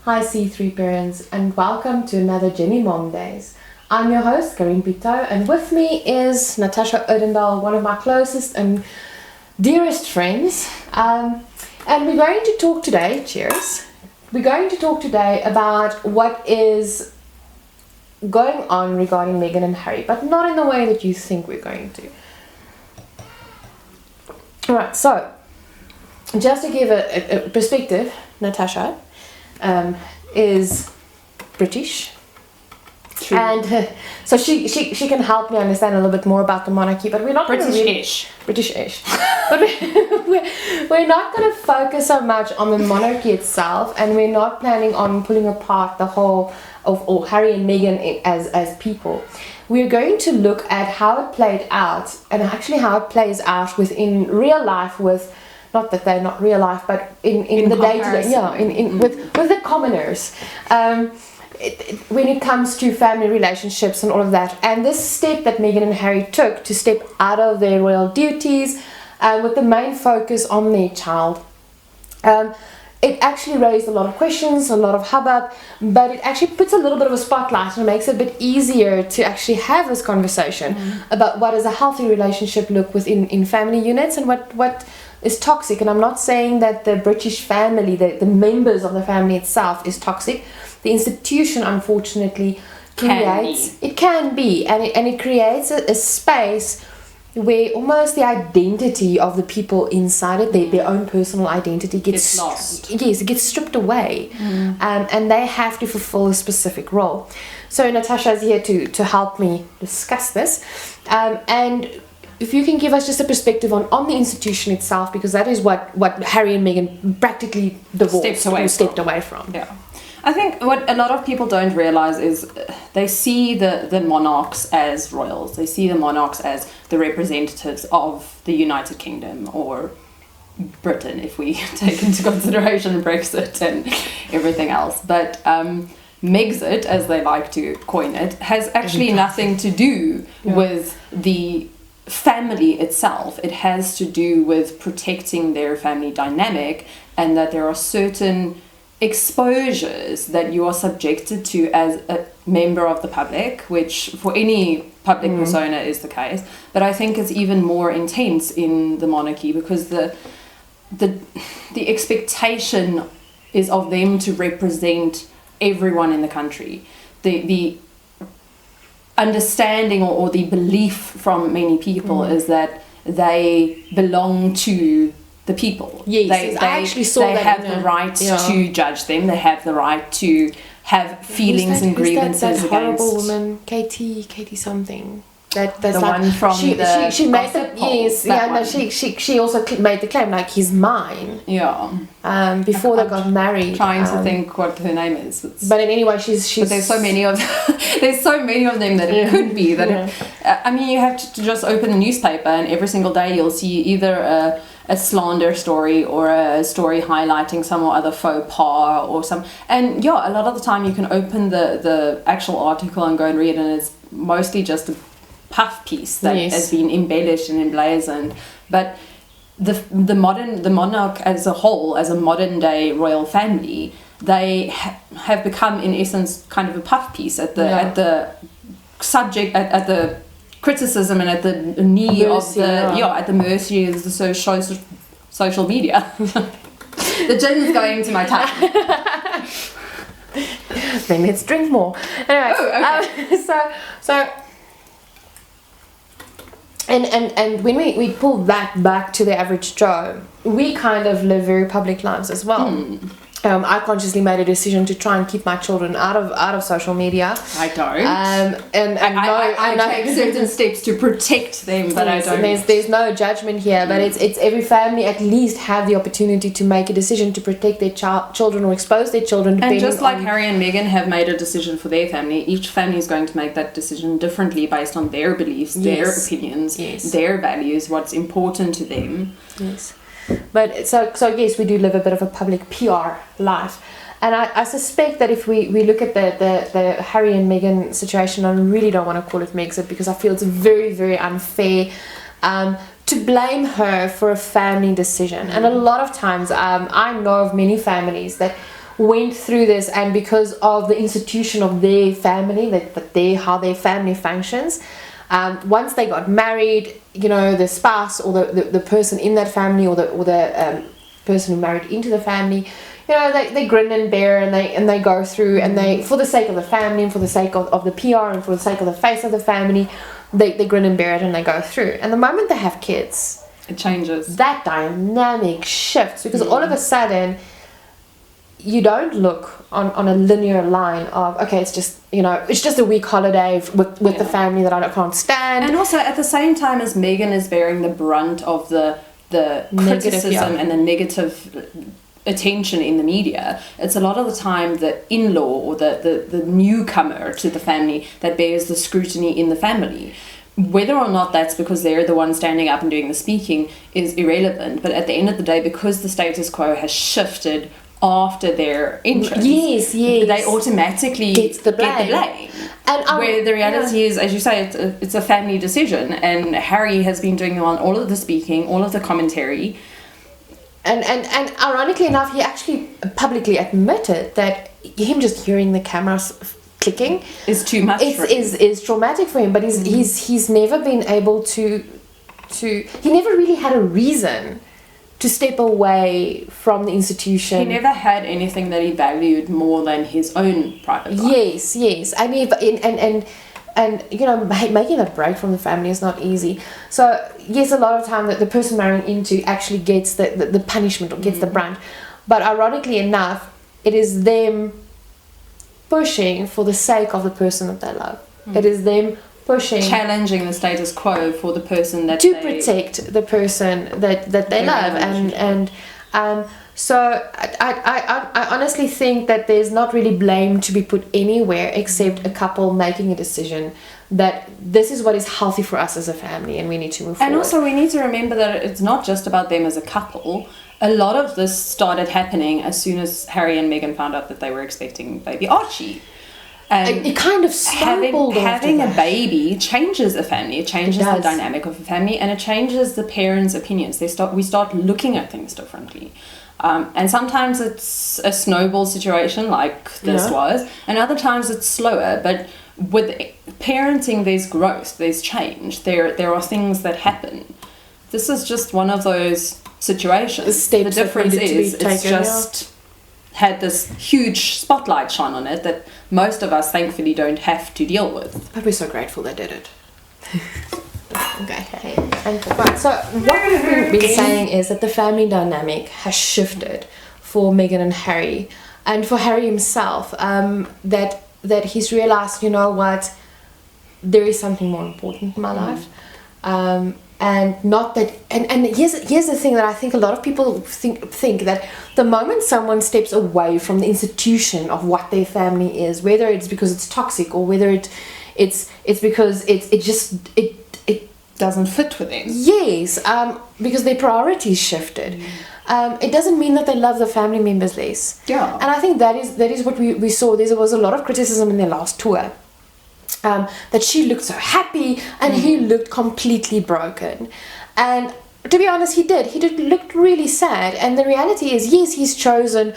Hi C3 parents, and welcome to another Jenny Momdays. I'm your host, Karien Pitout, and with me is Natasha Odendaal, one of my closest and dearest friends. And we're going to talk today, cheers, we're going to talk today about what is going on regarding Meghan and Harry, but not in the way that you think we're going to. Alright, so, just to give a perspective, Natasha is British. True. And so she can help me understand a little bit more about the monarchy, but we're not British-ish. British-ish. But we're not going to focus so much on the monarchy itself, and we're not planning on pulling apart the whole of Harry and Meghan as people. We're going to look at how it played out, and actually how it plays out within real life with, not that they're not real life, but in the day-to-day, with the commoners. When it comes to family relationships and all of that, and this step that Meghan and Harry took to step out of their royal duties, with the main focus on their child, it actually raised a lot of questions, a lot of hubbub, but it actually puts a little bit of a spotlight and makes it a bit easier to actually have this conversation about what does a healthy relationship look within family units, and what is toxic. And I'm not saying that the British family, the members of the family itself is toxic. The institution, unfortunately, creates, it can be, and it creates a space where almost the identity of the people inside it, their own personal identity gets lost. Yes, it gets stripped away, and they have to fulfill a specific role. So Natasha is here to help me discuss this, and if you can give us just a perspective on the institution itself, because that is what Harry and Meghan practically divorced, stepped away from. Yeah. I think what a lot of people don't realize is they see the monarchs as royals. They see the monarchs as the representatives of the United Kingdom, or Britain, if we take into consideration Brexit and everything else. But Megxit, as they like to coin it, has actually nothing to do with the family itself. It has to do with protecting their family dynamic, and that there are certain exposures that you are subjected to as a member of the public, which for any public persona is the case, but I think it's even more intense in the monarchy, because the expectation is of them to represent everyone in the country. The understanding or the belief from many people is that they belong to the people. Yes, I actually saw they that. They have the right to judge them. They have the right to have feelings and grievances that against. Horrible woman, Katie something. That's the like, one from she made the poll, she also made the claim like he's mine. Yeah. Before they got married. Trying to think what her name is. But anyway, she's. But there's so many of them that it could be that. I mean, you have to just open a newspaper, and every single day you'll see either a slander story or a story highlighting some or other faux pas or some. And a lot of the time you can open the actual article and go and read, and it's mostly just a puff piece that has been embellished and emblazoned. But the monarch as a whole, as a modern day royal family, they have become in essence kind of a puff piece at the subject, at the criticism, and at the knee mercy, at the mercy of the social media. The gin is going to my tongue. Then let's drink more. Anyway, so and when we pull that back to the average Joe, we kind of live very public lives as well. I consciously made a decision to try and keep my children out of social media. I don't. And I take certain steps to protect them, but I don't. And there's no judgment here, but it's every family at least have the opportunity to make a decision to protect their children or expose their children. And just like Harry and Meghan have made a decision for their family, each family is going to make that decision differently based on their beliefs, their opinions, their values, what's important to them. Yes. But so yes, we do live a bit of a public PR life, and I suspect that if we look at the Harry and Meghan situation, I really don't want to call it Megxit, because I feel it's very, very unfair to blame her for a family decision. And a lot of times I know of many families that went through this, and because of the institution of their family, how their family functions, once they got married, you know, the spouse or the person in that family, or the person who married into the family, you know, they grin and bear, and they go through, and they, for the sake of the family and for the sake of the PR and for the sake of the face of the family, they grin and bear it, and they go through. And the moment they have kids, it changes. That dynamic shifts, because all of a sudden you don't look on a linear line of, okay, it's just, you know, it's just a week holiday with the family that I can't stand. And also at the same time as Meghan is bearing the brunt of the criticism and the negative attention in the media, it's a lot of the time the in-law or the newcomer to the family that bears the scrutiny in the family. Whether or not that's because they're the one standing up and doing the speaking is irrelevant, but at the end of the day, because the status quo has shifted after their entrance, yes, they automatically get the blame. And where the reality is, as you say, it's a family decision, and Harry has been doing all of the speaking, all of the commentary. And ironically enough, he actually publicly admitted that him just hearing the cameras clicking is too much. Is traumatic for him. But he's never been able to. He never really had a reason to step away from the institution. He never had anything that he valued more than his own private life. Yes. I mean, and you know, making a break from the family is not easy. So yes, a lot of time that the person marrying into actually gets the punishment or gets the brunt. But ironically enough, it is them pushing for the sake of the person that they love. It is them pushing, challenging the status quo for the person that protect the person that they love. And so I honestly think that there's not really blame to be put anywhere except a couple making a decision that this is what is healthy for us as a family, and we need to move forward. And also we need to remember that it's not just about them as a couple. A lot of this started happening as soon as Harry and Meghan found out that they were expecting baby Archie. And it kind of snowballed. Having a baby changes a family. It changes the dynamic of a family, and it changes the parents' opinions. We start looking at things differently. And sometimes it's a snowball situation like this was, and other times it's slower. But with parenting, there's growth, there's change. There are things that happen. This is just one of those situations. The difference is it's just had this huge spotlight shone on it that most of us thankfully don't have to deal with. But we're so grateful they did it. Okay. Right, so what we've been saying is that the family dynamic has shifted for Meghan and Harry, and for Harry himself, that he's realized, you know what, there is something more important in my life. And not that, and here's the thing that I think a lot of people think that the moment someone steps away from the institution of what their family is, whether it's because it's toxic or whether it's because it doesn't fit with them. Yes, because their priorities shifted. It doesn't mean that they love the family members less. Yeah. And I think that is what we saw. There was a lot of criticism in their last tour. That she looked so happy and he looked completely broken. And to be honest, he did look really sad. And the reality is, yes, he's chosen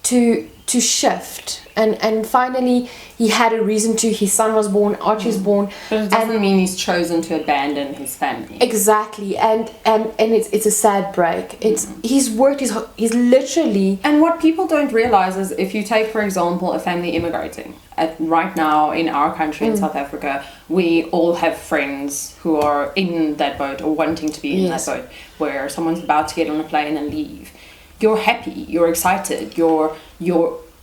to shift, and finally he had a reason to. His son was born, Archie's born, but it doesn't mean he's chosen to abandon his family. Exactly. And it's a sad break. He's worked he's literally. And what people don't realize is, if you take, for example, a family immigrating right now in our country, in South Africa, we all have friends who are in that boat or wanting to be in that boat, where someone's about to get on a plane and leave. You're happy, you're excited, you're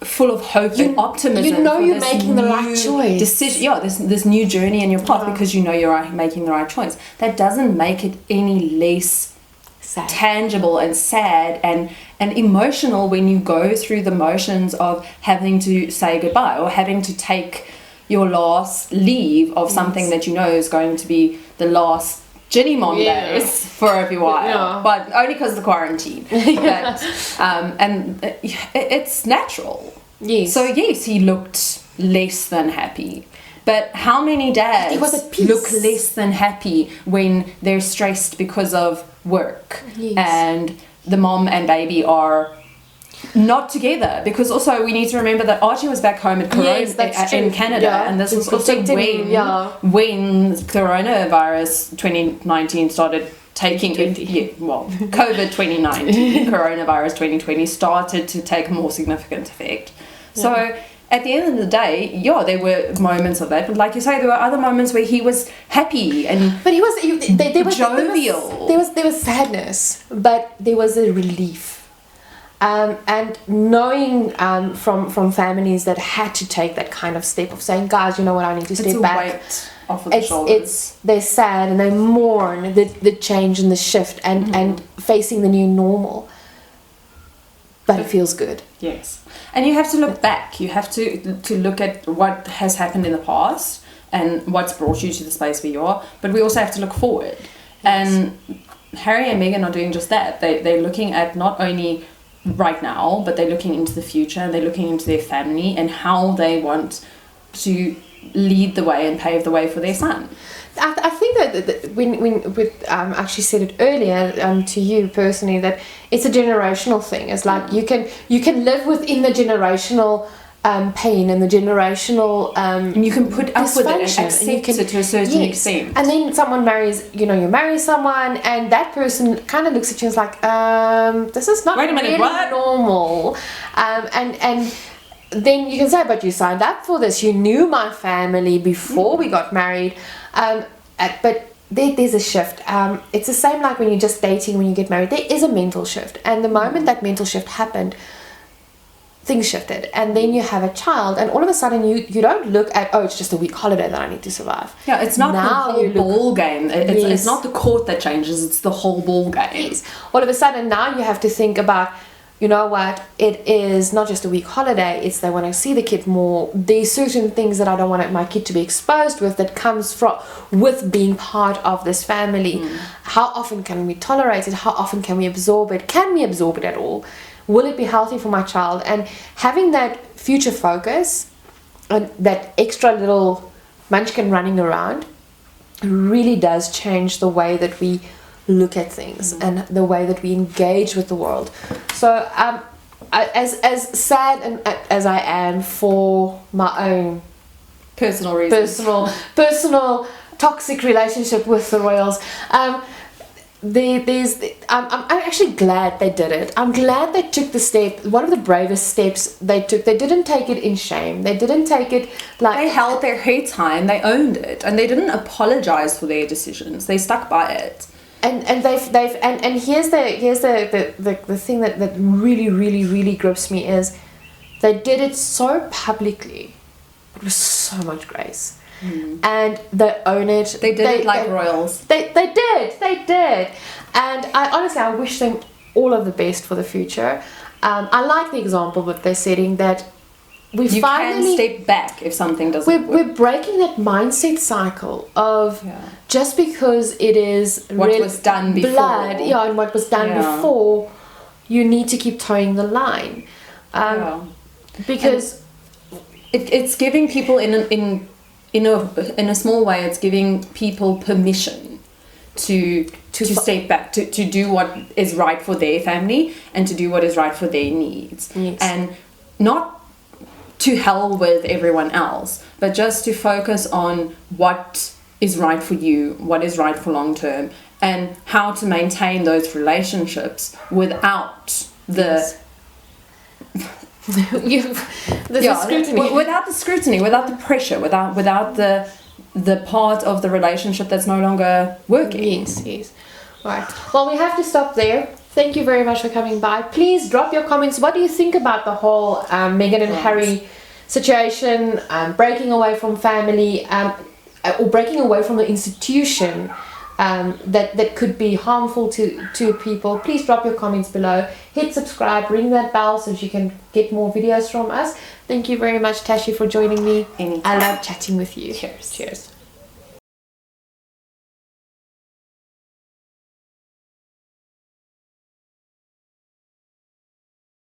full of hope and optimism. You know you're making the right choice. This new journey in your path, because you know you're making the right choice. That doesn't make it any less sad, tangible and sad and emotional when you go through the motions of having to say goodbye or having to take your last leave of something that you know is going to be the last Ginny Momdays for every while, but only because of the quarantine. But, and it's natural. Yes. So yes, he looked less than happy. But how many dads look less than happy when they're stressed because of work and the mom and baby are not together, because also we need to remember that Archie was back home at in Canada, and this was also when coronavirus 2019 started taking COVID 2019 coronavirus 2020 started to take a more significant effect. So at the end of the day, there were moments of that, but like you say, there were other moments where he was happy but he was there was jovial. There was sadness, but there was a relief. And knowing from families that had to take that kind of step of saying, guys, you know what, I need to step back. Weight off of the shoulders. They're sad and they mourn the change and the shift and facing the new normal. But it feels good. Yes. And you have to look back. You have to look at what has happened in the past and what's brought you to the space where you are. But we also have to look forward. Yes. And Harry and Meghan are doing just that. They're looking at not only right now, but they're looking into the future, and they're looking into their family and how they want to lead the way and pave the way for their son. I think that when actually said it earlier to you personally, that it's a generational thing. It's like you can live within the generational pain and the generational and you can put up with it and accept it to a certain extent. And then someone marries, you marry someone, and that person kind of looks at you and is like, this is not really normal. And then you can say, but you signed up for this. You knew my family before we got married. But there's a shift. It's the same like when you're just dating, when you get married. There is a mental shift. And the moment that mental shift happened, things shifted. And then you have a child, and all of a sudden you don't look at, it's just a week holiday that I need to survive. Yeah, it's not now the whole ball game. It's not the court that changes, it's the whole ball game. Yes. All of a sudden now you have to think about, you know what, it is not just a week holiday, it's they want to see the kid more. There's certain things that I don't want my kid to be exposed with that comes with being part of this family. How often can we tolerate it? How often can we absorb it? Can we absorb it at all? Will it be healthy for my child? And having that future focus and that extra little munchkin running around really does change the way that we look at things and the way that we engage with the world. So as sad and as I am for my own personal reasons, personal toxic relationship with the royals, I'm actually glad they did it. I'm glad they took the step, one of the bravest steps they took. They didn't take it in shame. They didn't take it like... They held their heads high and they owned it, and they didn't apologize for their decisions. They stuck by it. And here's the thing that really grips me is they did it so publicly, but with so much grace. And they own it. They did it like royals. They did. And I wish them all of the best for the future. I like the example that they're setting, that you finally can step back if something doesn't work. We're breaking that mindset cycle of just because it is what was done before. Blood, and what was done before, you need to keep towing the line. Because it's giving people in a small way, it's giving people permission to step back, to do what is right for their family and to do what is right for their needs. Yes. And not to hell with everyone else, but just to focus on what is right for you, what is right for long term, and how to maintain those relationships without the... scrutiny. Without the scrutiny, without the pressure, without the part of the relationship that's no longer working. Yes. Right. Well, we have to stop there. Thank you very much for coming by. Please drop your comments. What do you think about the whole Meghan and Harry situation, breaking away from family, or breaking away from the institution that could be harmful to people? Please drop your comments below. Hit subscribe, ring that bell so that you can get more videos from us. Thank you very much, Tashi, for joining me. Anytime. I love chatting with you. Cheers.